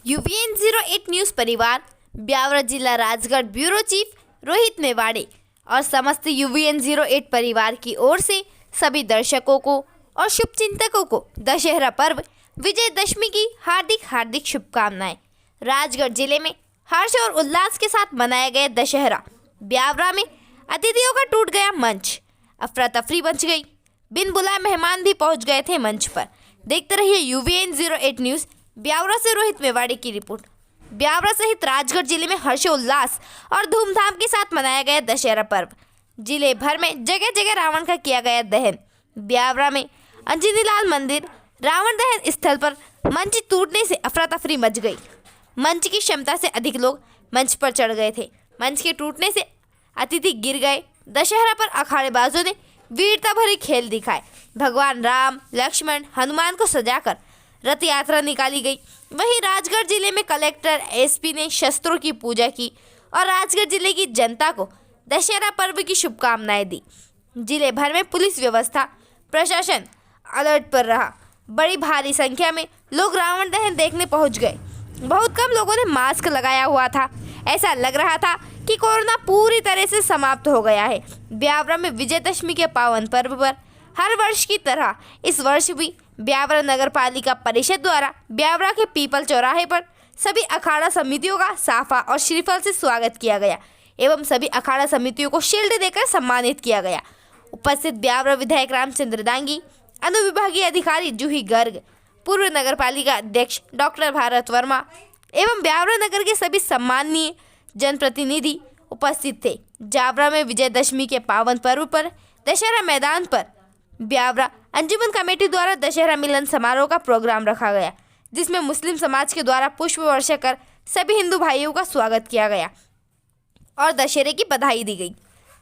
UVN08 news परिवार, ब्यावरा जिला Rajgarh bureau chief Rohit Mewade और समस्त UVN08 परिवार की ओर से सभी दर्शकों को और शुभचिंतकों को दशहरा पर्व विजयदशमी की हार्दिक हार्दिक शुभकामनाएं। राजगढ़ जिले में हर्ष और उल्लास के साथ मनाया गया दशहरा। ब्यावरा में अतिथियों का टूट गया मंच, अफरा तफरी मच गई। बिन बुलाए मेहमान भी पहुंच गए थे मंच पर। देखते रहिए UVN08 न्यूज़। ब्यावरा से रोहित मेवाड़े की रिपोर्ट। ब्यावरा सहित राजगढ़ जिले में हर्षोल्लास और धूमधाम के साथ मनाया गया दशहरा पर्व। जिले भर में जगह जगह रावण का किया गया दहन। ब्यावरा में अंजनीलाल मंदिर रावण दहन स्थल पर मंच टूटने से अफरा तफरी मच गई। मंच की क्षमता से अधिक लोग मंच पर चढ़ गए थे। मंच के टूटने से अतिथि गिर गए। दशहरा पर अखाड़ेबाजों ने वीरता भरे खेल दिखाए। भगवान राम, लक्ष्मण, हनुमान को सजाकर रथ यात्रा निकाली गई। वहीं राजगढ़ जिले में कलेक्टर SP ने शस्त्रों की पूजा की और राजगढ़ जिले की जनता को दशहरा पर्व की शुभकामनाएं दी। जिले भर में पुलिस व्यवस्था प्रशासन अलर्ट पर रहा। बड़ी भारी संख्या में लोग रावण दहन देखने पहुंच गए। बहुत कम लोगों ने मास्क लगाया हुआ था। ऐसा लग रहा था कि कोरोना पूरी तरह से समाप्त हो गया है। ब्यावरा में विजयदशमी के पावन पर्व पर हर वर्ष की तरह इस वर्ष भी ब्यावरा नगर पालिका परिषद द्वारा ब्यावरा के पीपल चौराहे पर सभी अखाड़ा समितियों का साफा और श्रीफल से स्वागत किया गया एवं सभी अखाड़ा समितियों को शील्ड देकर सम्मानित किया गया। उपस्थित ब्यावरा विधायक रामचंद्र दांगी, अनुविभागीय अधिकारी जूही गर्ग, पूर्व नगर पालिका अध्यक्ष डॉक्टर भारत वर्मा एवं ब्यावरा नगर के सभी सम्माननीय जनप्रतिनिधि उपस्थित थे। ब्यावरा में विजयदशमी के पावन पर्व पर दशहरा मैदान पर ब्यावरा अंजुमन कमेटी द्वारा दशहरा मिलन समारोह का प्रोग्राम रखा गया, जिसमें मुस्लिम समाज के द्वारा पुष्प वर्षा कर सभी हिंदू भाइयों का स्वागत किया गया और दशहरे की बधाई दी गई।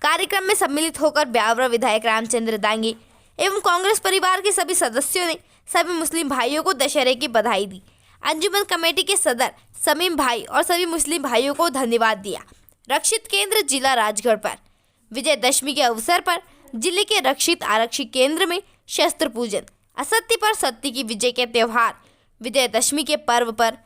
कार्यक्रम में सम्मिलित होकर ब्यावरा विधायक रामचंद्र दांगी एवं कांग्रेस परिवार के सभी सदस्यों ने सभी मुस्लिम भाइयों को दशहरे की बधाई दी। अंजुमन कमेटी के सदर समीम भाई और सभी मुस्लिम भाइयों को धन्यवाद दिया। रक्षित केंद्र जिला राजगढ़ पर विजयदशमी के अवसर पर जिले के रक्षित आरक्षित केंद्र में शस्त्र पूजन, असत्य पर सत्य की विजय के त्यौहार विजयदशमी के पर्व पर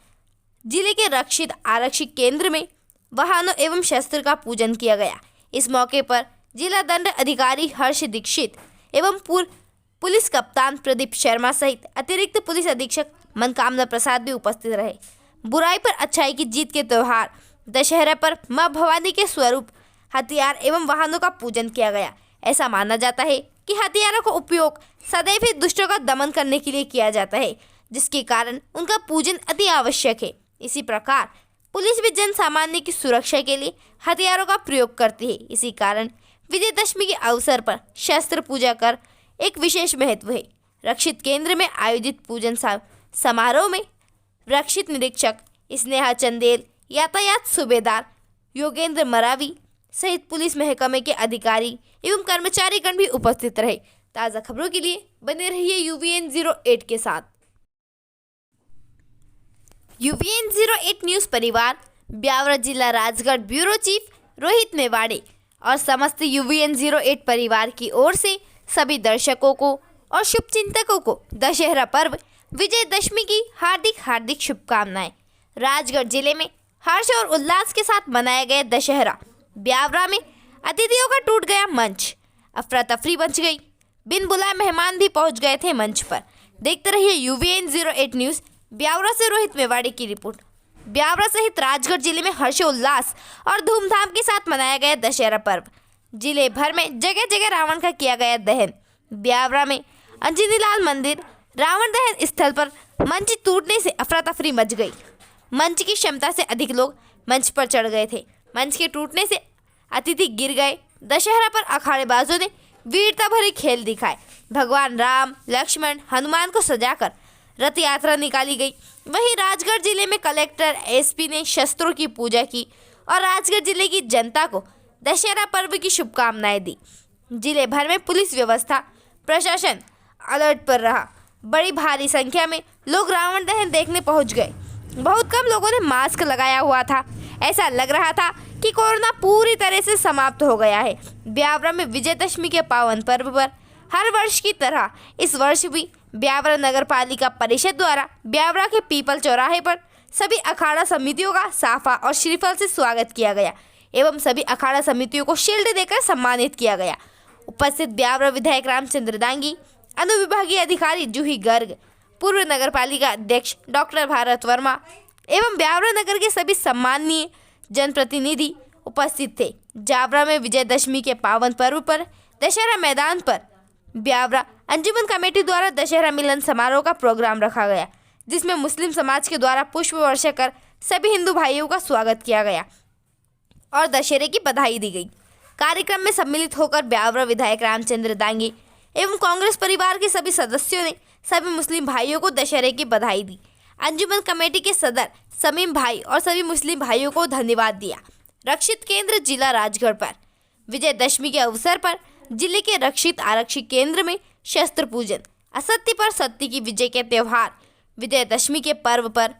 जिले के रक्षित आरक्षित केंद्र में वाहनों एवं शस्त्र का पूजन किया गया। इस मौके पर जिला दंड अधिकारी हर्ष दीक्षित एवं पूर्व पुलिस कप्तान प्रदीप शर्मा सहित अतिरिक्त पुलिस अधीक्षक मनकामना प्रसाद भी उपस्थित रहे। बुराई पर अच्छाई की जीत के त्यौहार दशहरा पर मां भवानी के स्वरूप हथियार एवं वाहनों का पूजन किया गया। ऐसा माना जाता है कि हथियारों का उपयोग सदैव ही दुष्टों का दमन करने के लिए किया जाता है, जिसके कारण उनका पूजन अति आवश्यक है। इसी प्रकार पुलिस भी जन सामान्य की सुरक्षा के लिए हथियारों का प्रयोग करती है। इसी कारण विजयदशमी के अवसर पर शस्त्र पूजा कर एक विशेष महत्व है। रक्षित केंद्र में आयोजित पूजन समारोह में रक्षित निरीक्षक स्नेहा चंदेल, यातायात सूबेदार योगेंद्र मरावी सहित पुलिस महकमे के अधिकारी एवं कर्मचारीगण भी उपस्थित रहे। ताज़ा खबरों के लिए बने रहिए UVN08 के साथ। UVN08 न्यूज़ परिवार, ब्यावरा जिला राजगढ़ ब्यूरो चीफ रोहित मेवाड़े और समस्त UVN08 परिवार की ओर से सभी दर्शकों को और शुभचिंतकों को दशहरा पर्व विजयदशमी की हार्दिक हार्दिक शुभकामनाएं। राजगढ़ जिले में हर्ष और उल्लास के साथ मनाया गया दशहरा। ब्यावरा में अतिथियों का टूट गया मंच, अफरा तफरी मच गई। बिन बुलाए मेहमान भी पहुंच गए थे मंच पर। देखते रहिए UVN08 न्यूज़। ब्यावरा से रोहित मेवाड़े की रिपोर्ट। ब्यावरा सहित राजगढ़ जिले में हर्षोल्लास और धूमधाम के साथ मनाया गया दशहरा पर्व। जिले भर में जगह जगह रावण का किया गया दहन। ब्यावरा में अंजनीलाल मंदिर रावण दहन स्थल पर मंच टूटने से अफरा तफरी मच गई। मंच की क्षमता से अधिक लोग मंच पर चढ़ गए थे। मंच के टूटने से अतिथि गिर गए। दशहरा पर अखाड़ेबाजों ने वीरता भरे खेल दिखाए। भगवान राम, लक्ष्मण, हनुमान को सजाकर रथ यात्रा निकाली गई। वहीं राजगढ़ जिले में कलेक्टर SP ने शस्त्रों की पूजा की और राजगढ़ जिले की जनता को दशहरा पर्व की शुभकामनाएं दी। जिले भर में पुलिस व्यवस्था प्रशासन अलर्ट पर रहा। बड़ी भारी संख्या में लोग रावण दहन देखने पहुंच गए। बहुत कम लोगों ने मास्क लगाया हुआ था। ऐसा लग रहा था कि कोरोना पूरी तरह से समाप्त हो गया है। ब्यावरा में विजयदशमी के पावन पर्व पर हर वर्ष की तरह इस वर्ष भी ब्यावरा नगर पालिका परिषद द्वारा ब्यावरा के पीपल चौराहे पर सभी अखाड़ा समितियों का साफा और श्रीफल से स्वागत किया गया एवं सभी अखाड़ा समितियों को शील्ड देकर सम्मानित किया गया। उपस्थित ब्यावरा विधायक रामचंद्र दांगी, अनुविभागीय अधिकारी जूही गर्ग, पूर्व नगरपालिका अध्यक्ष डॉक्टर भारत वर्मा एवं ब्यावरा नगर के सभी सम्माननीय जनप्रतिनिधि उपस्थित थे। जावरा में विजयदशमी के पावन पर्व पर दशहरा मैदान पर ब्यावरा अंजुमन कमेटी द्वारा दशहरा मिलन समारोह का प्रोग्राम रखा गया, जिसमें मुस्लिम समाज के द्वारा पुष्प वर्षा कर सभी हिंदू भाइयों का स्वागत किया गया और दशहरे की बधाई दी गई। कार्यक्रम में सम्मिलित होकर ब्यावरा विधायक रामचंद्र दांगी एवं कांग्रेस परिवार के सभी सदस्यों ने सभी मुस्लिम भाइयों को दशहरे की बधाई दी। अंजुमन कमेटी के सदर समीम भाई और सभी मुस्लिम भाइयों को धन्यवाद दिया। रक्षित केंद्र जिला राजगढ़ पर विजयदशमी के अवसर पर जिले के रक्षित आरक्षी केंद्र में शस्त्र पूजन, असत्य पर सत्य की विजय के त्यौहार विजयदशमी के पर्व पर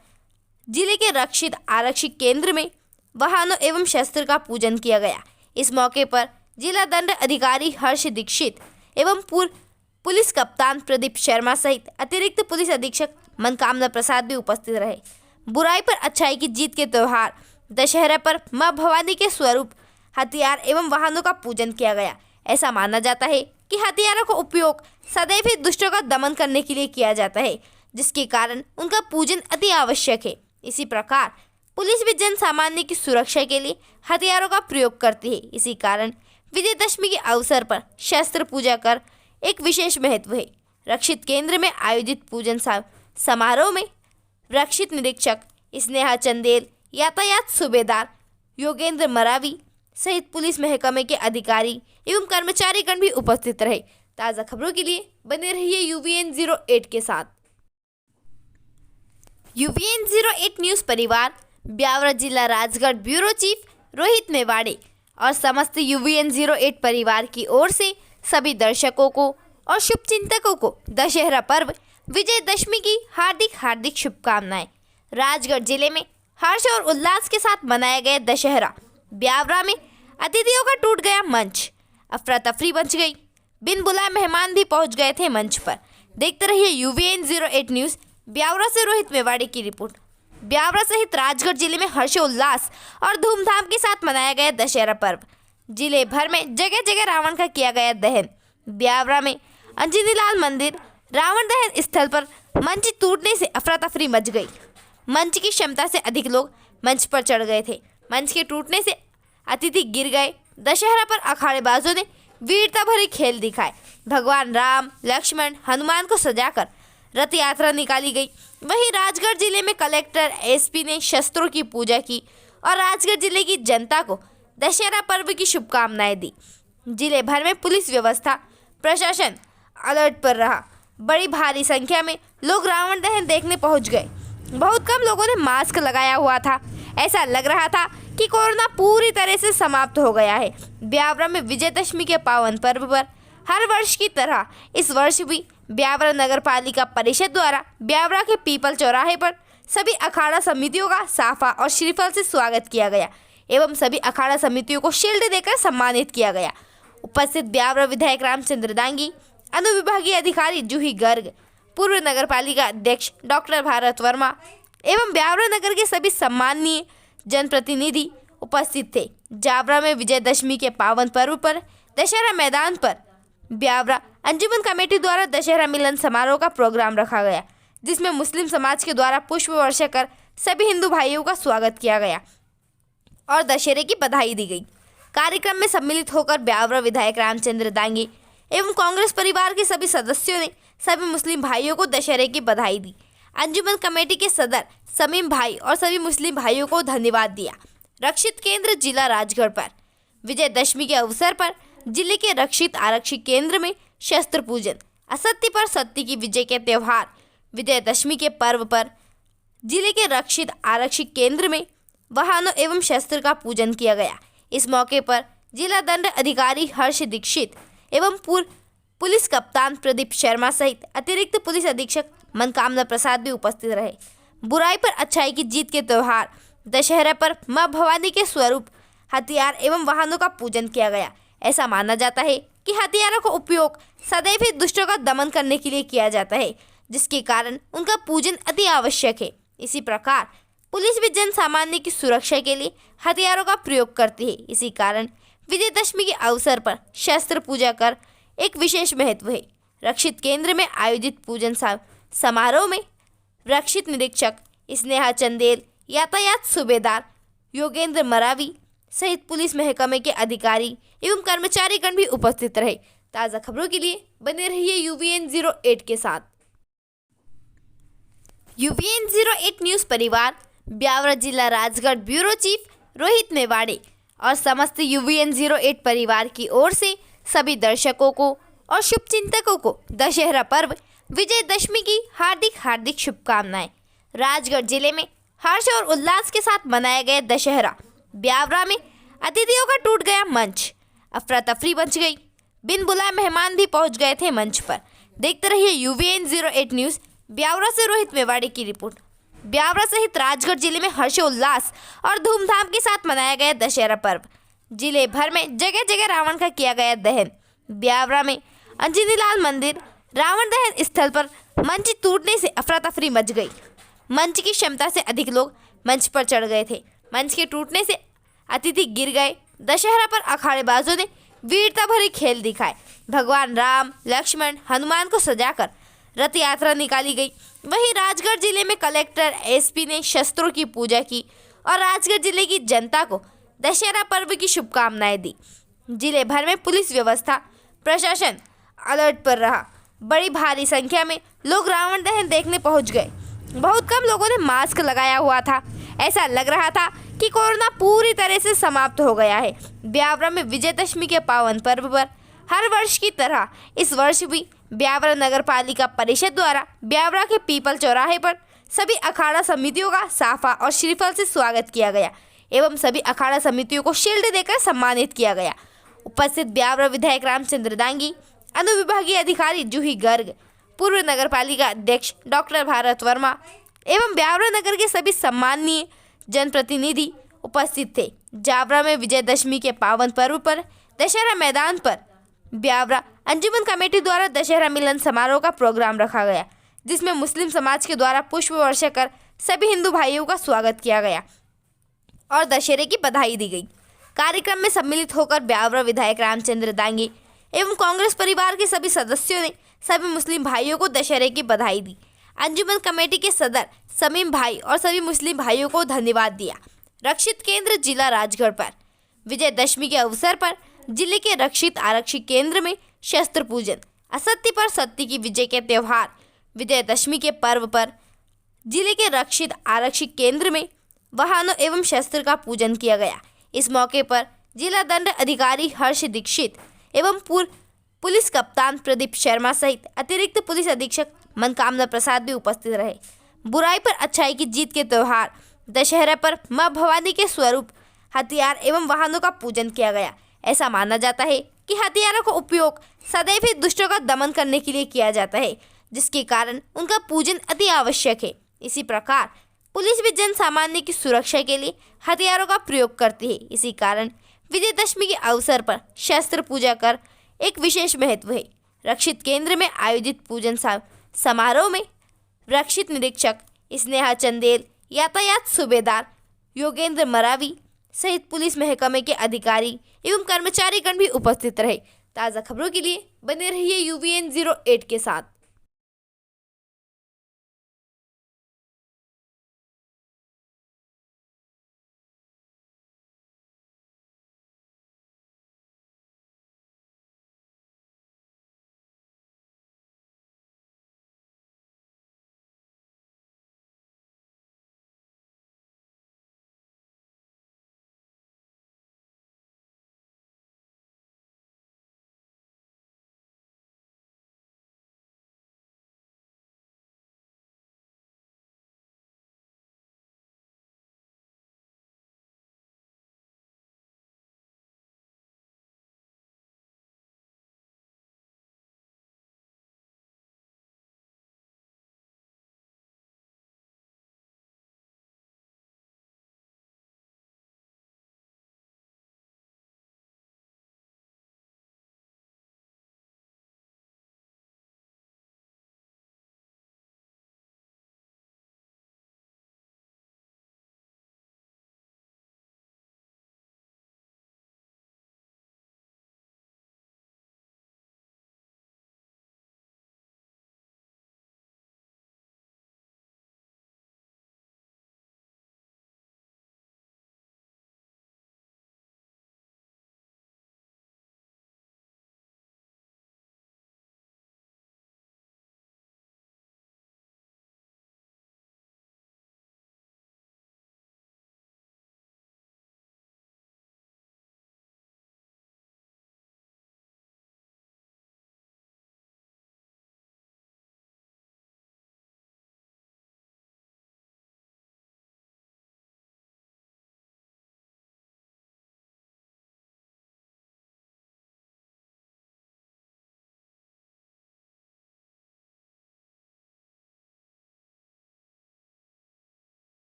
जिले के रक्षित आरक्षी केंद्र में वाहनों एवं शस्त्र का पूजन किया गया। इस मौके पर जिला दंड अधिकारी हर्ष दीक्षित एवं पूर्व पुलिस कप्तान प्रदीप शर्मा सहित अतिरिक्त पुलिस अधीक्षक मनकामना प्रसाद भी उपस्थित रहे। बुराई पर अच्छाई की जीत के त्यौहार दशहरा पर मां भवानी के स्वरूप हथियार एवं वाहनों का पूजन किया गया। ऐसा माना जाता है कि हथियारों का उपयोग सदैव ही दुष्टों का दमन करने के लिए किया जाता है, जिसके कारण उनका पूजन अति आवश्यक है। इसी प्रकार पुलिस भी जन सामान्य की सुरक्षा के लिए हथियारों का प्रयोग करती है। इसी कारण विजयदशमी के अवसर पर शस्त्र पूजा कर एक विशेष महत्व है। रक्षित केंद्र में आयोजित पूजन समारोह में रक्षित निरीक्षक स्नेहा चंदेल, यातायात सूबेदार योगेंद्र मरावी सहित पुलिस महकमे के अधिकारी एवं कर्मचारीगण भी उपस्थित रहे। ताज़ा खबरों के लिए बने रहिए UVN 08 के साथ। UVN 08 न्यूज़ परिवार ब्यावरा जिला राजगढ़ ब्यूरो चीफ रोहित मेवाड़े और समस्त UVN 08 परिवार की ओर से सभी दर्शकों को और शुभचिंतकों को दशहरा पर्व विजयदशमी की हार्दिक शुभकामनाएं। राजगढ़ जिले में हर्ष और उल्लास के साथ मनाया गया दशहरा। ब्यावरा में अतिथियों का टूट गया मंच, अफरा तफरी मच गई, बिन बुलाए मेहमान भी पहुंच गए थे मंच पर। देखते रहिए UVN 08 न्यूज़। ब्यावरा से रोहित मेवाड़े की रिपोर्ट। ब्यावरा सहित राजगढ़ जिले में हर्षोल्लास और धूमधाम के साथ मनाया गया दशहरा पर्व। जिले भर में जगह जगह रावण का किया गया दहन। ब्यावरा में अंजनीलाल मंदिर रावण दहन स्थल पर मंच टूटने से अफरा तफरी मच गई। मंच की क्षमता से अधिक लोग मंच पर चढ़ गए थे। मंच के टूटने से अतिथि गिर गए। दशहरा पर अखाड़ेबाजों ने वीरता भरे खेल दिखाए। भगवान राम, लक्ष्मण, हनुमान को सजाकर रथ यात्रा निकाली गई। वहीं राजगढ़ जिले में कलेक्टर SP ने शस्त्रों की पूजा की और राजगढ़ जिले की जनता को दशहरा पर्व की शुभकामनाएं दी। जिले भर में पुलिस व्यवस्था प्रशासन अलर्ट पर रहा। बड़ी भारी संख्या में लोग रावण दहन देखने पहुंच गए। बहुत कम लोगों ने मास्क लगाया हुआ था। ऐसा लग रहा था कि कोरोना पूरी तरह से समाप्त हो गया है। ब्यावरा में विजयदशमी के पावन पर्व पर हर वर्ष की तरह इस वर्ष भी ब्यावरा नगर पालिका परिषद द्वारा ब्यावरा के पीपल चौराहे पर सभी अखाड़ा समितियों का साफा और श्रीफल से स्वागत किया गया एवं सभी अखाड़ा समितियों को शील्ड देकर सम्मानित किया गया। उपस्थित ब्यावरा विधायक रामचंद्र दांगी, अनुविभागीय अधिकारी जूही गर्ग, पूर्व नगरपालिका अध्यक्ष डॉक्टर भारत वर्मा एवं ब्यावरा नगर के सभी सम्माननीय जनप्रतिनिधि उपस्थित थे। जावरा में विजयदशमी के पावन पर्व पर दशहरा मैदान पर ब्यावरा अंजुमन कमेटी द्वारा दशहरा मिलन समारोह का प्रोग्राम रखा गया, जिसमें मुस्लिम समाज के द्वारा पुष्प वर्षा कर सभी हिंदू भाइयों का स्वागत किया गया और दशहरे की बधाई दी गई। कार्यक्रम में सम्मिलित होकर ब्यावरा विधायक रामचंद्र दांगी एवं कांग्रेस परिवार के सभी सदस्यों ने सभी मुस्लिम भाइयों को दशहरे की बधाई दी। अंजुमन कमेटी के सदर समीम भाई और सभी मुस्लिम भाइयों को धन्यवाद दिया। रक्षित केंद्र जिला राजगढ़ पर विजयदशमी के अवसर पर जिले के रक्षित आरक्षी केंद्र में शस्त्र पूजन, असत्य पर सत्य की विजय के त्यौहार विजयदशमी के पर्व पर जिले के रक्षित आरक्षी केंद्र में वाहनों एवं शस्त्र का पूजन किया गया। इस मौके पर जिला दंड अधिकारी हर्ष दीक्षित एवं पूर्व पुलिस कप्तान प्रदीप शर्मा सहित अतिरिक्त पुलिस अधीक्षक मनकामना प्रसाद भी उपस्थित रहे। बुराई पर अच्छाई की जीत के त्यौहार दशहरा पर मां भवानी के स्वरूप हथियार एवं वाहनों का पूजन किया गया। ऐसा माना जाता है कि हथियारों का उपयोग सदैव ही दुष्टों का दमन करने के लिए किया जाता है, जिसके कारण उनका पूजन अति आवश्यक है। इसी प्रकार पुलिस भी जन सामान्य की सुरक्षा के लिए हथियारों का प्रयोग करती है। इसी कारण विजयदशमी के अवसर पर शस्त्र पूजा कर एक विशेष महत्व है। रक्षित केंद्र में आयोजित पूजन समारोह में रक्षित निरीक्षक स्नेहा चंदेल, यातायात सूबेदार योगेंद्र मरावी सहित पुलिस महकमे के अधिकारी एवं कर्मचारीगण भी उपस्थित रहे। ताज़ा खबरों के लिए बने रहिए UVN08 के साथ। UVN08 न्यूज़ परिवार, ब्यावरा जिला राजगढ़ ब्यूरो चीफ रोहित मेवाड़े और समस्त UVN08 परिवार की ओर से सभी दर्शकों को और शुभचिंतकों को दशहरा पर्व विजयदशमी की हार्दिक हार्दिक शुभकामनाएं। राजगढ़ जिले में हर्ष और उल्लास के साथ मनाया गया दशहरा। ब्यावरा में अतिथियों का टूट गया मंच, अफरा तफरी मच गई। बिन बुलाए मेहमान भी पहुंच गए थे मंच पर। देखते रहिए UVN08 न्यूज़। ब्यावरा से रोहित मेवाड़े की रिपोर्ट। ब्यावरा सहित राजगढ़ जिले में हर्षोल्लास और धूमधाम के साथ मनाया गया दशहरा पर्व। जिले भर में जगह जगह रावण का किया गया दहन। ब्यावरा में अंजनीलाल मंदिर रावण दहन स्थल पर मंच टूटने से अफरा तफरी मच गई। मंच की क्षमता से अधिक लोग मंच पर चढ़ गए थे। मंच के टूटने से अतिथि गिर गए। दशहरा पर अखाड़ेबाजों ने वीरता भरे खेल दिखाए। भगवान राम, लक्ष्मण, हनुमान को सजाकर रथ यात्रा निकाली गई। वहीं राजगढ़ जिले में कलेक्टर SP ने शस्त्रों की पूजा की और राजगढ़ जिले की जनता को दशहरा पर्व की शुभकामनाएं दी। जिले भर में पुलिस व्यवस्था प्रशासन अलर्ट पर रहा। बड़ी भारी संख्या में लोग रावण दहन देखने पहुंच गए। बहुत कम लोगों ने मास्क लगाया हुआ था। ऐसा लग रहा था कि कोरोना पूरी तरह से समाप्त हो गया है। ब्यावरा में विजयदशमी के पावन पर्व पर हर वर्ष की तरह इस वर्ष भी ब्यावरा नगर पालिका परिषद द्वारा ब्यावरा के पीपल चौराहे पर सभी अखाड़ा समितियों का साफा और श्रीफल से स्वागत किया गया एवं सभी अखाड़ा समितियों को शील्ड देकर सम्मानित किया गया। उपस्थित ब्यावरा विधायक रामचंद्र दांगी, अनुविभागीय अधिकारी जूही गर्ग, पूर्व नगर पालिका अध्यक्ष डॉक्टर भारत वर्मा एवं ब्यावरा नगर के सभी सम्माननीय जनप्रतिनिधि उपस्थित थे। ब्यावरा में विजयदशमी के पावन पर्व पर दशहरा मैदान पर ब्यावरा अंजुमन कमेटी द्वारा दशहरा मिलन समारोह का प्रोग्राम रखा गया, जिसमें मुस्लिम समाज के द्वारा पुष्प वर्षा कर सभी हिंदू भाइयों का स्वागत किया गया और दशहरे की बधाई दी गई। कार्यक्रम में सम्मिलित होकर ब्यावरा विधायक रामचंद्र दांगी एवं कांग्रेस परिवार के सभी सदस्यों ने सभी मुस्लिम भाइयों को दशहरे की बधाई दी। अंजुमन कमेटी के सदर समीम भाई और सभी मुस्लिम भाइयों को धन्यवाद दिया। रक्षित केंद्र जिला राजगढ़ पर विजयदशमी के अवसर पर जिले के रक्षित आरक्षित केंद्र में शस्त्र पूजन, असत्य पर सत्य की विजय के त्यौहार विजयदशमी के पर्व पर जिले के रक्षित आरक्षित केंद्र में वाहनों एवं शस्त्र का पूजन किया गया। इस मौके पर जिला दंड अधिकारी हर्ष दीक्षित एवं पूर्व पुलिस कप्तान प्रदीप शर्मा सहित अतिरिक्त पुलिस अधीक्षक मनकामना प्रसाद भी उपस्थित रहे। बुराई पर अच्छाई की जीत के त्यौहार दशहरा पर मां भवानी के स्वरूप हथियार एवं वाहनों का पूजन किया गया। ऐसा माना जाता है कि हथियारों का उपयोग सदैव ही दुष्टों का दमन करने के लिए किया जाता है, जिसके कारण उनका पूजन अति आवश्यक है। इसी प्रकार पुलिस भी जन सामान्य की सुरक्षा के लिए हथियारों का प्रयोग करती है। इसी कारण विजयदशमी के अवसर पर शस्त्र पूजा कर एक विशेष महत्व है। रक्षित केंद्र में आयोजित पूजन समारोह में रक्षित निरीक्षक स्नेहा चंदेल, यातायात सूबेदार योगेंद्र मरावी सहित पुलिस महकमे के अधिकारी एवं कर्मचारीगण भी उपस्थित रहे। ताज़ा खबरों के लिए बने रहिए UVN08 के साथ।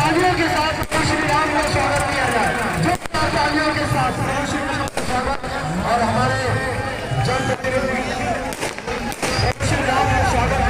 तालियों के साथ श्री राम का स्वागत किया जाए। तालियों के साथ स्वागत और हमारे जनप्रतिनिधि श्री राम का स्वागत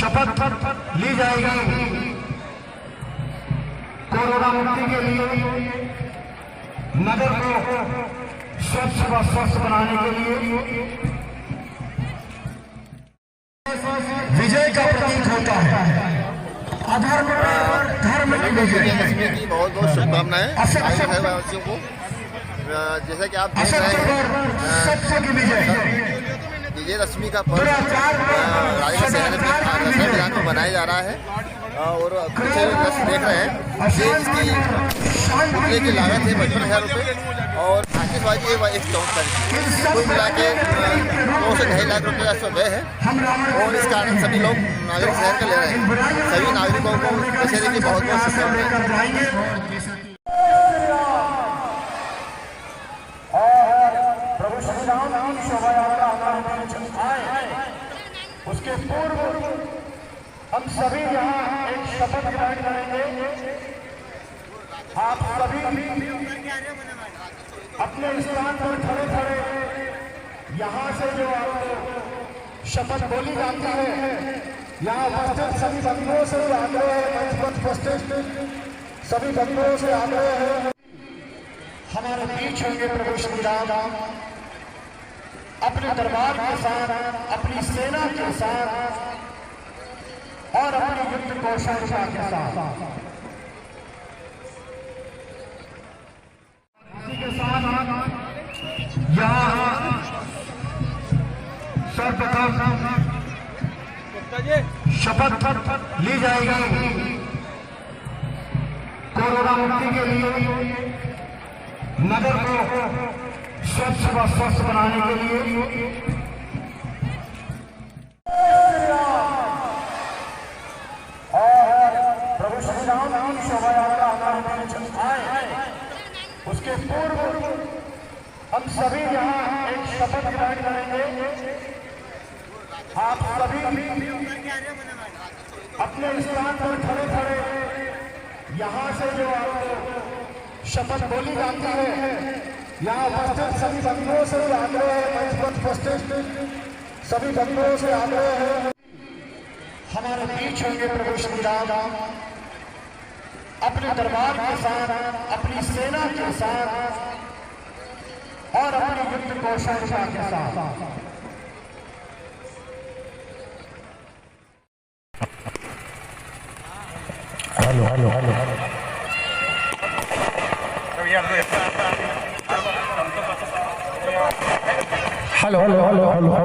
शपथ ली जाएगी कोरोना मुक्ति के लिए, नगर को स्वच्छ व स्वस्थ बनाने के लिए। विजय का प्रतीक होता है अधर्म पर धर्म की विजय। बहुत बहुत शुभकामनाएं वासियों को। जैसा कि आप देख रहे हैं सत्य की विजय, विजयदशमी का पर्व राजगढ़ शहर में मनाया जा रहा है। और पीछे दृश्य देख रहे हैं ये इसकी पुतले की लागत है 55,000 रुपये और आतिशबाजी है 164 कुल मिला के 2 से 2.5 लाख रुपये का व्यय है। और इस कारण सभी लोग नागरिक शहर का ले रहे हैं। सभी नागरिकों को दशहरे की बहुत बहुत शुभकामनाएं। प्रभु श्री राम की शोभा यात्रा हम सभी यहाँ एक शपथ ग्रहण करेंगे। आप सभी अपने स्थान पर खड़े खड़े यहाँ से जो आपको शपथ बोली जाती है, यहाँ उपस्थित सभी बंधुओं से आग्रह है, मंच पर उपस्थित सभी बंधुओं से आग्रह है, हमारे बीच होंगे प्रभु श्री राम अपने दरबार के साथ, अपनी सेना के साथ और अपनी युद्ध कौशलता के साथ। इसी के साथ यहाँ सर्वप्रथम शपथ ली जाएगी कोरोना मुक्ति के लिए, नगर को स्वच्छ व स्वस्थ बनाने के लिए। और प्रभु श्री राम की शोभा यात्रा हमारे बीच आए, उसके पूर्व हम सभी यहाँ एक शपथ ग्रहण करेंगे। आप सभी अपने स्थान पर खड़े खड़े यहाँ से जो आपको शपथ बोली जाती है, यहाँ उपस्थित सभी बंधुओं से आग्रह है, मंच पर उपस्थित सभी बंधुओं से आग्रह है, हमारे बीच होंगे प्रभु श्री राम अपने दरबार के साथ, अपनी सेना के साथ और अपनी युद्ध कौशलता के साथ। Hello hello hello hello hello hello hello hello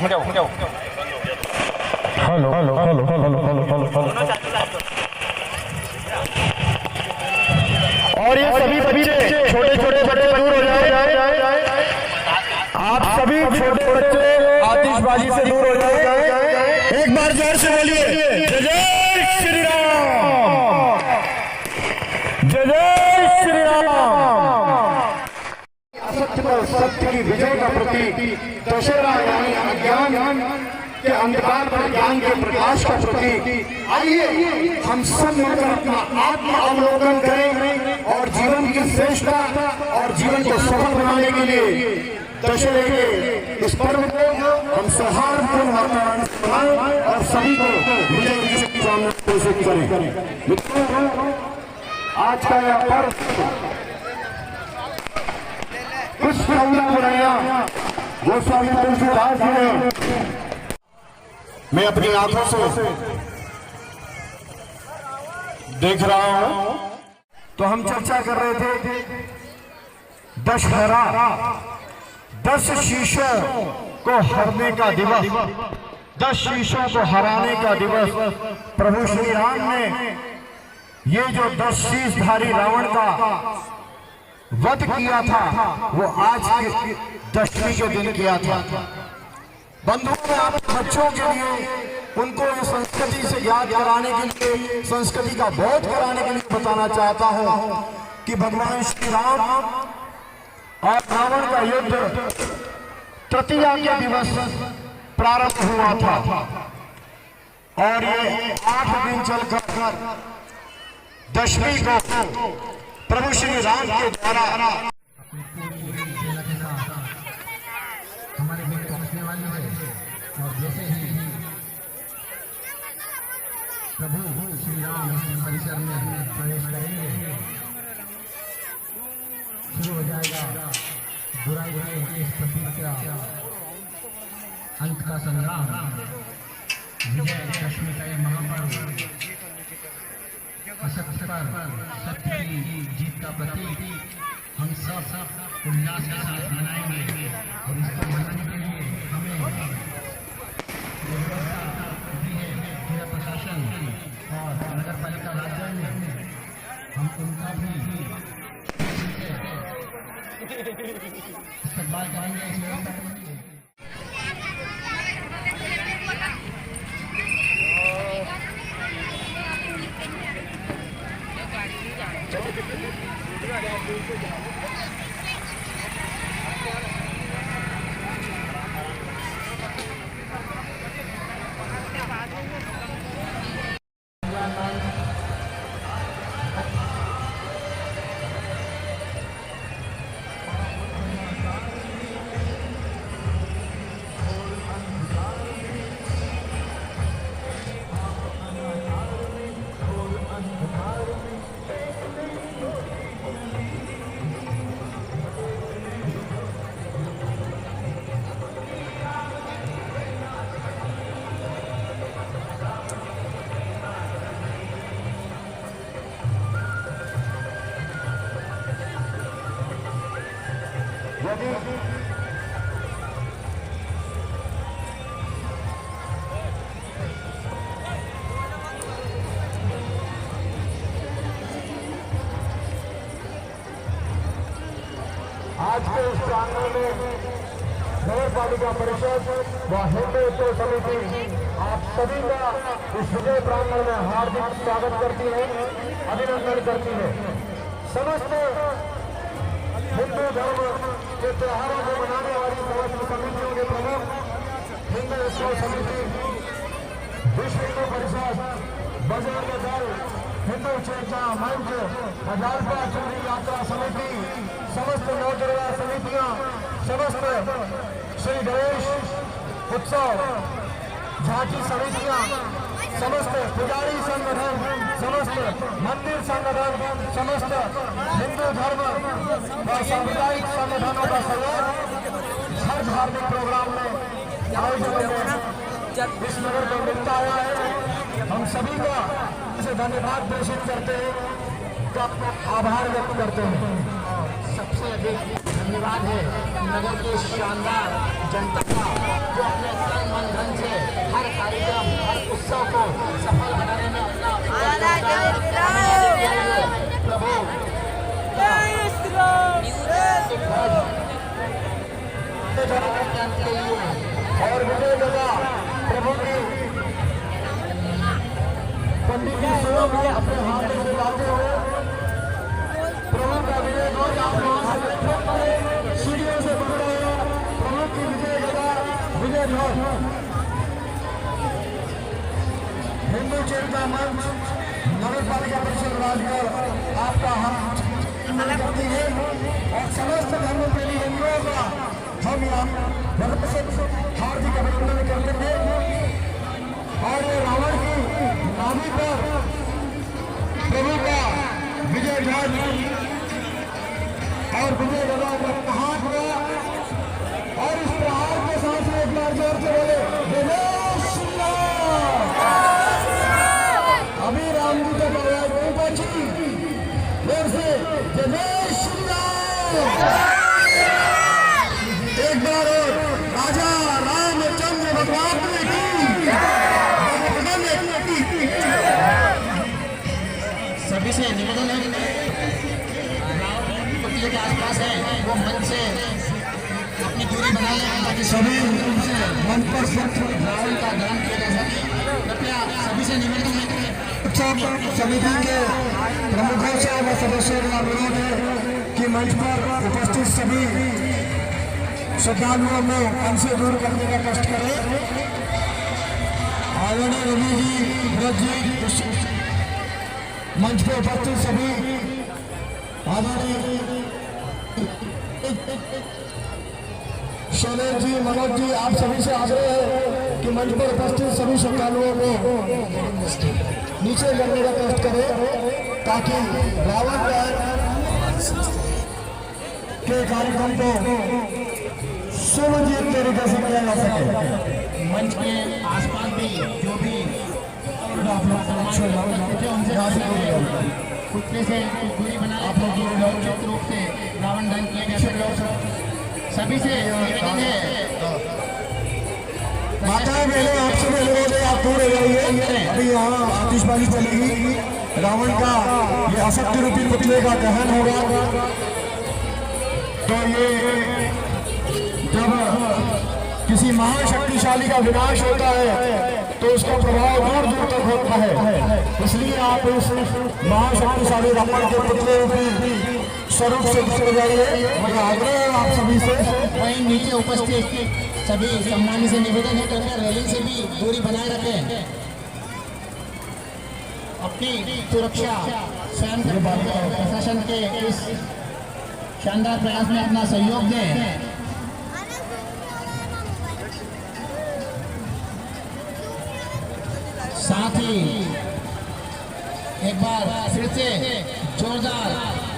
hello hello hello hello hello hello hello. और ये सभी बच्चे, छोटे छोटे बच्चे दूर हो जाए, आप सभी छोटे बच्चे आतिशबाजी से दूर हो जाए। एक बार जोर से बोलिए जय जय श्री राम, जय जय श्री राम। असत्य पर सत्य की विजय का प्रतीक दशहरा यानी अज्ञान के अंधकार पर ज्ञान के प्रकाश का प्रतीक। आइए हम सब मिलकर अपना आत्म अवलोकन करें और जीवन की श्रेष्ठता और जीवन को सफल बनाने के लिए दशहरे के इस पर्व को हम सौहार्दपूर्ण वातावरण बनाएं और सभी को विजय की शुभकामनाएं घोषित करें। मित्रों, आज का यह पर्व कुछ बुराइयां वो स्वामी तुलसीदास जी ने मैं अपनी आंखों से देख रहा हूं। तो हम चर्चा कर रहे थे दशहरा, 10 शीशों को हरने का दिवस, 10 शीशों को हराने का दिवस। प्रभु श्री राम ने ये जो 10 शीशधारी रावण का वध किया था, वो आज के दशमी के दिन किया था। बंधुओं, मैं आप बच्चों के लिए, उनको इस संस्कृति से याद कराने के लिए, संस्कृति का बोध कराने के लिए बताना चाहता हूं कि भगवान श्री राम और रावण का युद्ध तृतीया के दिवस प्रारंभ हुआ था और ये 8 दिन चलकर दशमी को प्रभु श्री राम के द्वारा हमारे बीच पहुंचने वाली है। और जैसे ही प्रभु श्री राम इस परिसर में प्रवेश करेंगे, शुरू हो जाएगा बुराई के इस प्रतीक का अंत का संग्राम, विजय दशमी का यह महापर्व, असत्य पर सत्य की जीत का प्रतीक हम सब उल्लास के साथ मनाएंगे। और इसको मनाने के लिए हमें व्यवस्था दी है जिला प्रशासन और नगर पालिका राज्य में, हम उनका भी इस्तेमाल करेंगे, इस व्यवस्था करेंगे। आज के इस प्रांगण में नगर पालिका परिषद व हिंदू उत्सव समिति आप सभी का इस विजय प्रांगण में हार्दिक स्वागत करती है, अभिनंदन करती है। समस्त हिंदू धर्म के त्योहारों को मनाने वाली समस्त समितियों के प्रमुख हिंदू उत्सव समिति, विश्व हिंदू परिषद, बजरंग दल, हिंदू चेतना मंच, अजालपा चुनरी यात्रा समिति, समस्त नवदुर्गा समितियां, समस्त श्री गणेश उत्सव झांकी समितियां, समस्त पुजारी संगठन, समस्त मंदिर संगठन, समस्त हिंदू धर्म और सामुदायिक संगठनों का सहयोग हर धार्मिक प्रोग्राम में आयोजन इस नगर को मिलता आया है। हम सभी का इसे धन्यवाद प्रेषित करते हैं, तो आभार व्यक्त करते हैं। सबसे अधिक धन्यवाद है नगर के शानदार जनता का, जो अपने तन मन धन से हर कार्यक्रम, हर उत्सव को सफल बनाने में अपना प्रभु के लिए और विजय लगा प्रभु की पंडित जी स्वयं भी अपने हाथ में दिलाते हुए प्रभु का विजय ध्वज आप सीढ़ियों से बढ़ रहे हैं। प्रभु की विजय लगा विजय ध्वज हिंदू चेतना मंच, नगर पालिका परिषद राजगढ़ आपका हम करती है और समस्त धर्म प्रेमी हिंदुओं का हम यहाँ हार्दिक अभिनंदन करते हैं। और ये रावण की नाभि पर प्रभु का विजय ध्वज और विजय गदा का प्रहार हुआ और इस प्रहार के साथ में एक बार जोर से बोले जय श्री राम। अभी राम जी का आवाज नहीं पहुंची, जोर से जय श्री राम। एक बार और राजा रामचंद्र भगवान की सभी से निवेदन है, पुतले के आसपास है वो मंच से अपनी दूरी बनाए हैं ताकि सभी मंच पर रावण का दहन किया जा सके। कृपया सभी से निवेदन है उत्सव समिति के प्रमुखों से व सदस्यों का अनुरोध है कि मंच पर उपस्थित सभी श्रद्धालुओं में हमसे दूर करने का कष्ट करें। आदरणीय रवि जी, भरत जी, मंच पर उपस्थित सभी आदरणीय शैलेश जी, मनोज जी, आप सभी से आग्रह है कि मंच पर उपस्थित सभी श्रद्धालुओं को नीचे करने का कष्ट करें ताकि रावण के कार्यक्रम को सुनिश्चित तरीके से किया जा सके। मंच के आसपास भी जो भी कुत्ते से दूरी बनाए उचित रूप से रावण दहन किया जा सके। सभी से निवेदन है माताएं बहनें आपसे भी अनुरोध है आप दूर रहिए। अभी यहाँ आतिशबाजी चलेगी, रावण का ये असत्य रूपी पुतले का दहन होगा। तो ये जब किसी महाशक्तिशाली का विनाश होता है तो उसका प्रभाव दूर दूर तक होता है। इसलिए आप इस महाशक्तिशाली रावण के पुतले रूपी स्वरूप से गुजर जाइए। मेरा आग्रह है आप सभी से। वहीं नीचे उपस्थित सभी सम्मानित से निवेदन है कृपया रेलिंग से भी दूरी बनाए रखें। अपनी सुरक्षा स्वयं प्रशासन के इस शानदार प्रयास में अपना सहयोग दें। साथ ही एक बार फिर से जोरदार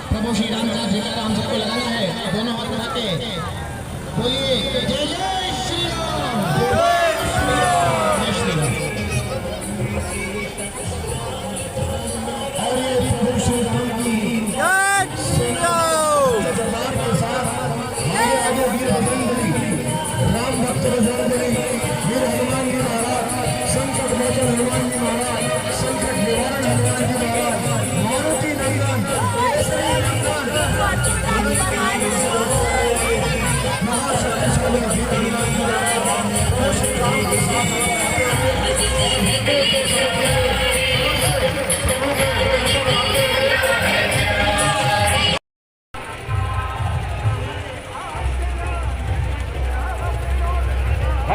प्रभु श्री राम का जयकारा हम सबको लगाना है। दोनों हाथ उठा के बोलिए जय जय श्री राम, जय श्री राम, जय श्री राम। और ये प्रभु श्री राम की दरबार के साथ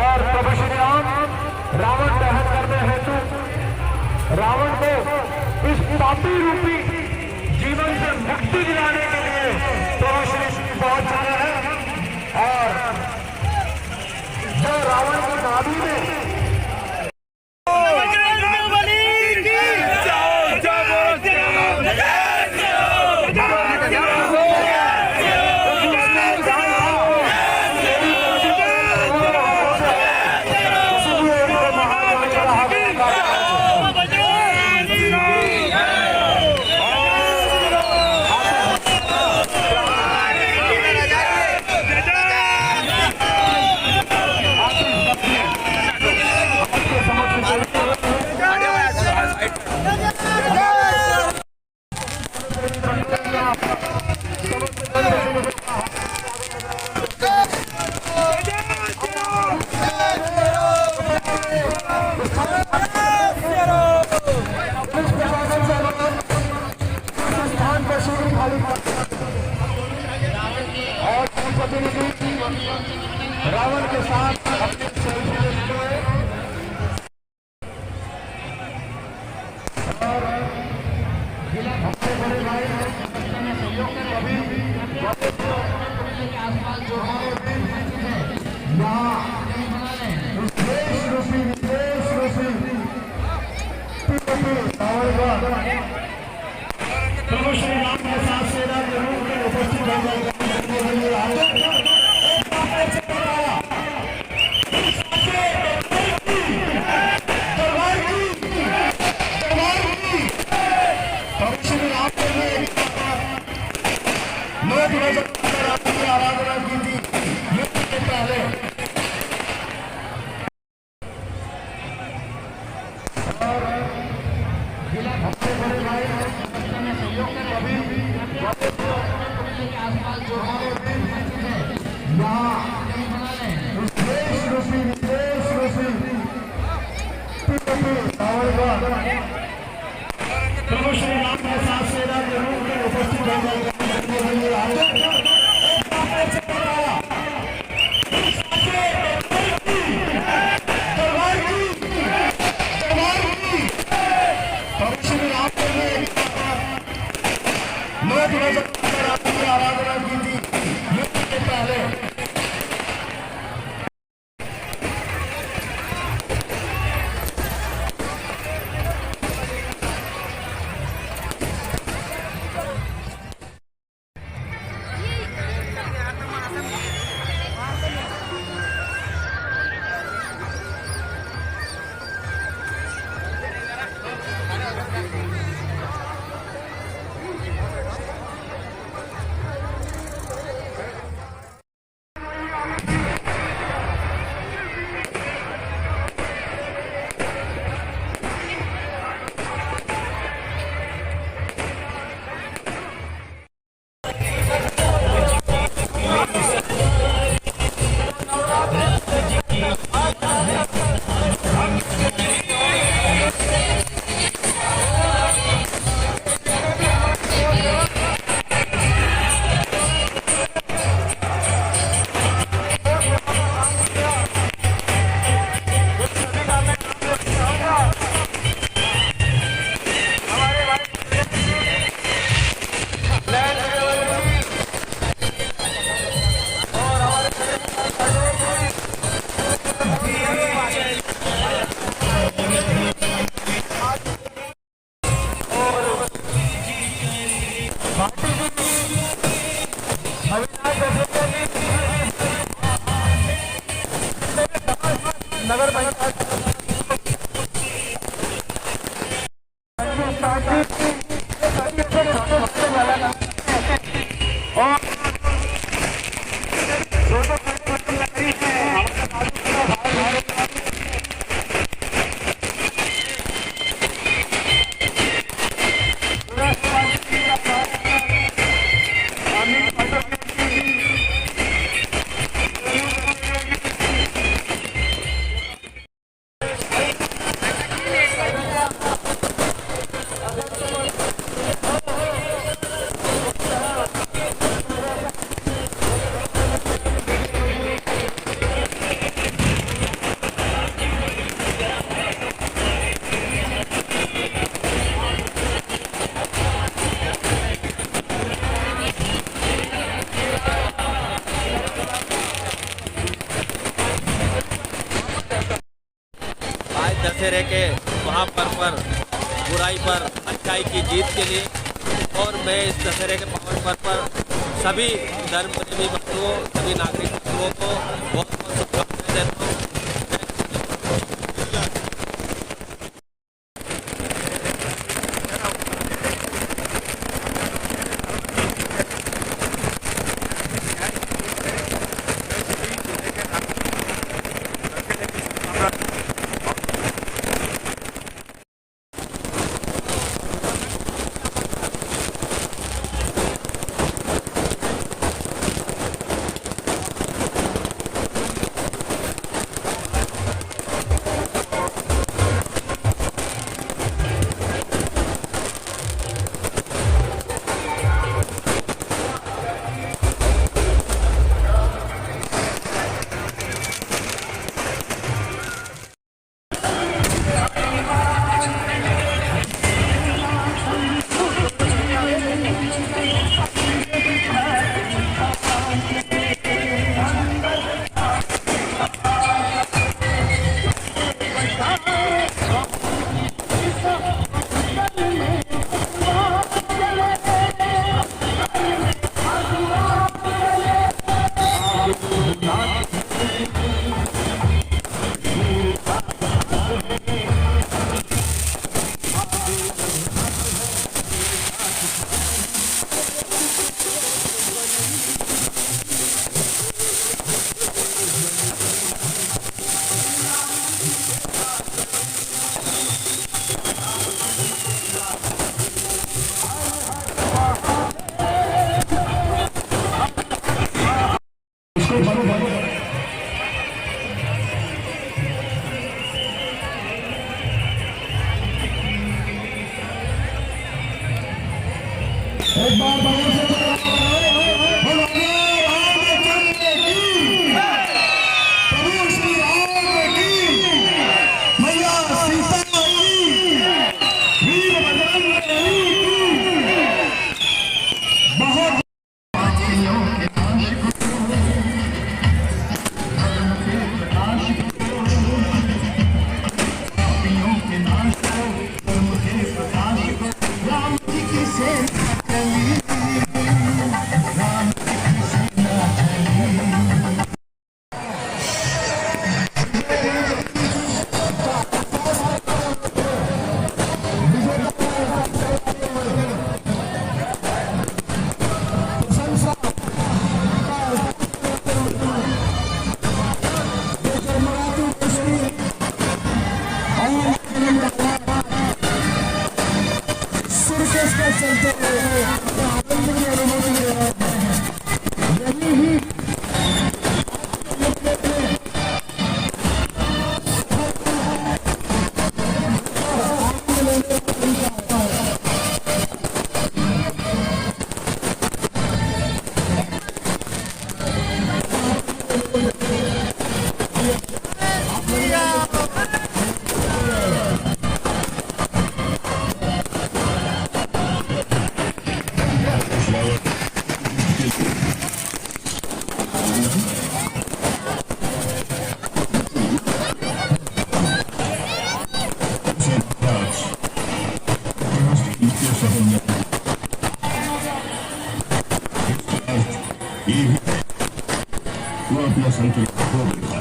और प्रभु श्री राम रावण दहन करने हेतु रावण को इस पापी रूपी जीवन से मुक्ति दिलाने के लिए प्रभु श्री बहुत सारा है। और जो रावण की नाभि में रावण के साथ अपने सेल्फी लेते हुए और अपने बड़े भाई सहयोग कर अभी के आसपास जो यहाँ देश रूपी विदेश रूपी रावण का प्रभु श्री राम के साथ सेना के रूप में उपस्थित हो जाएगा। आराधना की थी युद्ध के पहले और अपने बड़े भाई सहयोग कर अभी के आसपास जो यहाँ देश रूपी विदेश रूपी रावण का प्रभु श्री राम के साथ सेना के रूप में उपस्थित हो जाएगा। आराधना की थी युद्ध के पहले नगर पंचायत और पर, बुराई पर अच्छाई की जीत के लिए। और मैं इस दशहरे के पावन पर्व पर सभी धर्म प्रेमी बंधुओं, सभी नागरिक बंधुओं को बहुत बहुत शुभकामनाएं देता हूँ। एक बार बगल से प्रभु श्री राम की, मैया सीता की, वीर बजरंग बली की। बहुत अपना संतुलन खो बैठा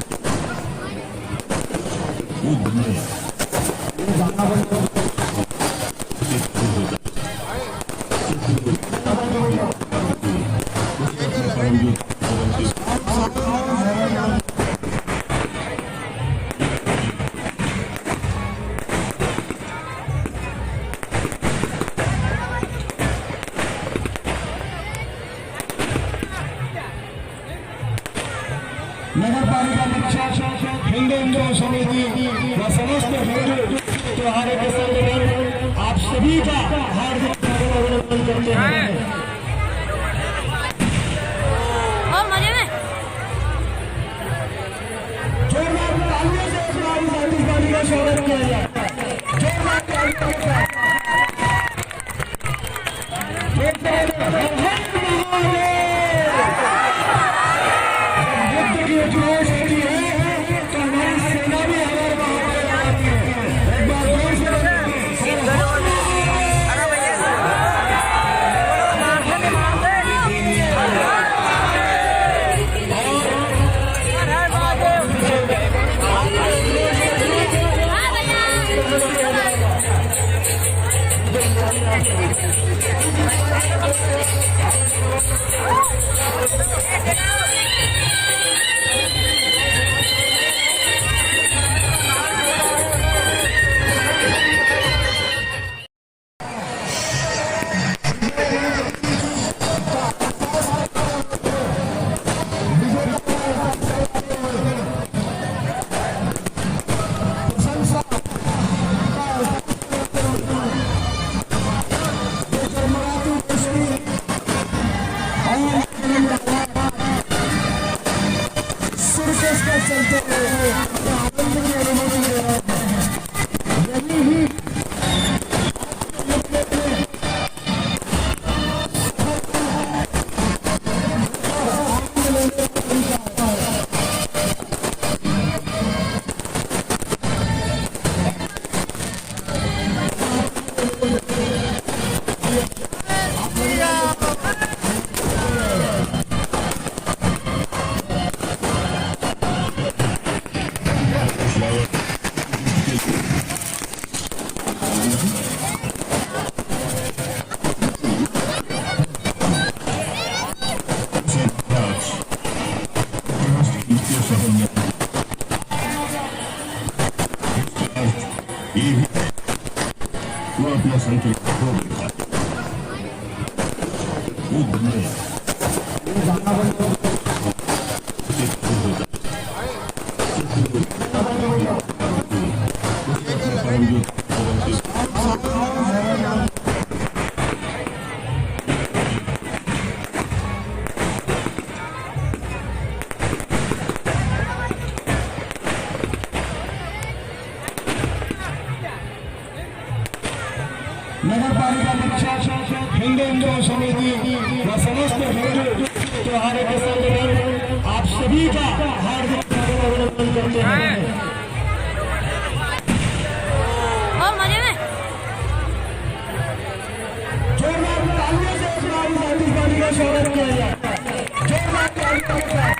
नगर पालिका परीक्षा हिंदू समिति व समस्त हिंदू त्योहारों के संदर्भ आप सभी का हार्दिक अभिनंदन करते हैं। जोरदार तालियों से हमारी आतिशबाजी का स्वागत किया जाए। जोरदार तालियों के साथ जोश होती है तो हमारी सेना भी हमारे वहां पर आती है। एक बार जोर से वो अपना संकेत खो बैठा। वो दुनिया नगर पालिका परीक्षा हिंदू समिति व समस्त हिंदू त्योहार के संदर्भ आप सभी का हार्दिक अभिनंदन करते हैं। और मजे में जोरदार तालियों से हमारी आतिशबाजी का स्वागत किया जाए। जोरदार तालियों के साथ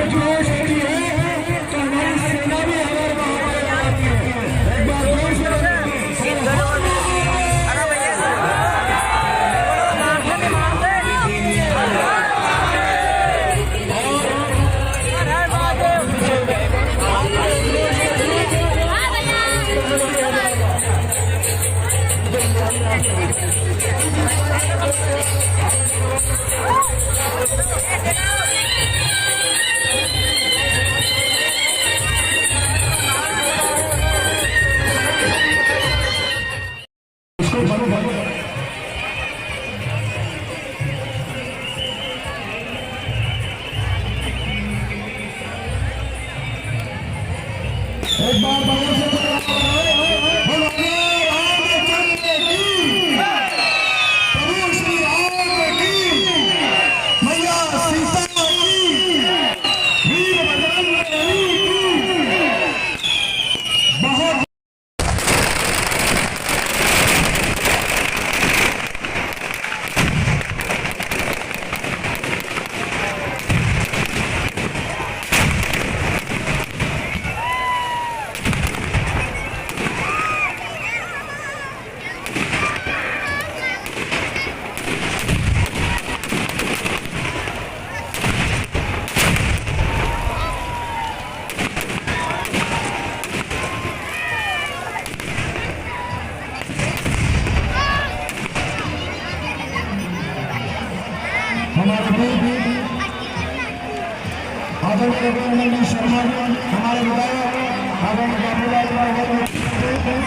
जोश होती है तो हमारी सेना भी हमारे वहां आती है। एक बार जोर से एक बार प्रभु श्री राम की मैया सीता की वीर बजरंग बली की बहुत हमारे आदरणीय रघुनंदन शर्मा हमारे विधायक आदरणीय बाबूलाल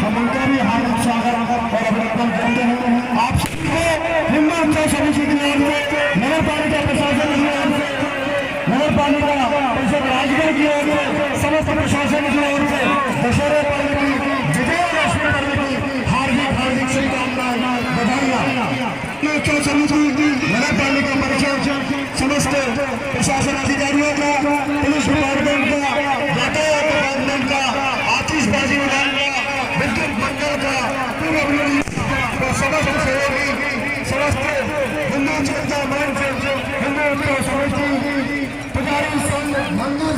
हम उनका भी हार्दिक स्वागत और अभिनंदन करते हैं। आप सभी को हिंदू उत्सव समिति की ओर से नगर पालिका प्रशासन की ओर से नगर पालिका परिषद राजगढ़ की ओर से समस्त प्रशासन की ओर से दशहरे पर्व की विजयादशमी पर्व की हार्दिक हार्दिक शुभकामनाएं बधाइयां। नगर पालिका परिषद समस्त प्रशासन अधिकारियों का, पुलिस डिपार्टमेंट का, यातायात डिपार्टमेंट का, आतिशबाजी विभाग का, विद्युत मंडल का, समस्त सहयोगी समस्त हिंदू जनता मंच हिंदू समिति पुजारी संघ मंदिर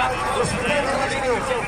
उस विजयदशमी को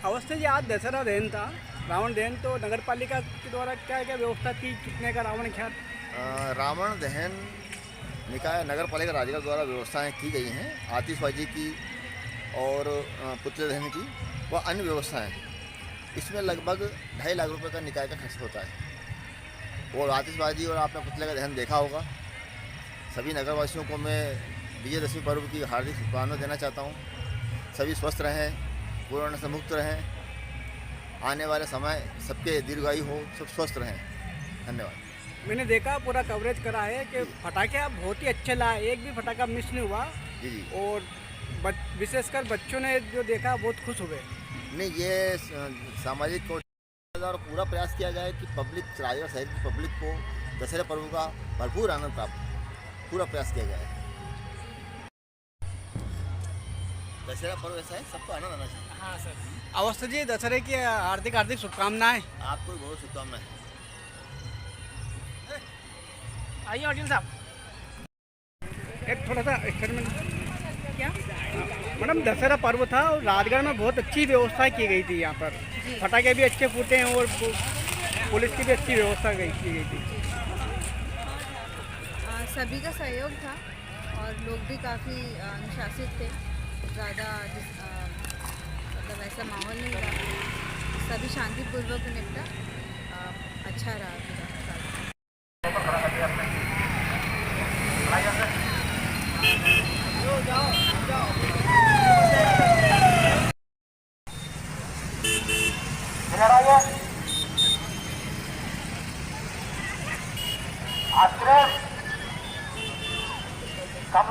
अवस्था जी आज दशहरा दहन था, रावण दहन, तो नगर पालिका के द्वारा क्या क्या व्यवस्था थी, कितने का रावण ख्यात? रावण दहन निकाय नगर पालिका राजगढ़ द्वारा व्यवस्थाएं की गई हैं, आतिशबाजी की और पुतले दहन की व अन्य व्यवस्थाएं। इसमें लगभग 2.5 लाख रुपए का निकाय का खर्च होता है। और आतिशबाजी और आपने पुतले का दहन देखा होगा। सभी नगरवासियों को मैं विजयदशमी पर्व की हार्दिक शुभकामनाएं देना चाहता हूँ। सभी स्वस्थ रहें, कोरोना से मुक्त रहें, आने वाले समय सबके दीर्घायु हो, सब स्वस्थ रहें। धन्यवाद। मैंने देखा, पूरा कवरेज करा है कि पटाखे आप बहुत ही अच्छे लाए, एक भी पटाखा मिस नहीं हुआ। जी जी। और विशेषकर बच्चों ने जो देखा बहुत खुश हुए। नहीं, ये सामाजिक और पूरा प्रयास किया जाए कि पब्लिक, राजगढ़ शहर की पब्लिक को दशहरा पर्व का भरपूर आनंद प्राप्त, पूरा प्रयास किया जाए। दशहरा पर्व ऐसा है, सबको आनंद आना चाहिए। हाँ सर। अवस्था जी, दशहरे की हार्दिक हार्दिक शुभकामनाएं। आपको भी बहुत शुभकामनाएं। आइए ऑडियंस साहब, एक थोड़ा सा एक्सपेरिमेंट। क्या मैडम, दशहरा पर्व था और राजगढ़ में बहुत अच्छी व्यवस्था की गई थी। यहाँ पर पटाखे भी अच्छे फूटे हैं और पुलिस की भी अच्छी व्यवस्था की गई थी। सभी का सहयोग था और लोग भी काफ़ी अनुशासित थे। ज़्यादा मतलब ऐसा माहौल नहीं रहा, सभी शांतिपूर्वक निपटा, अच्छा रहा पूरा। कम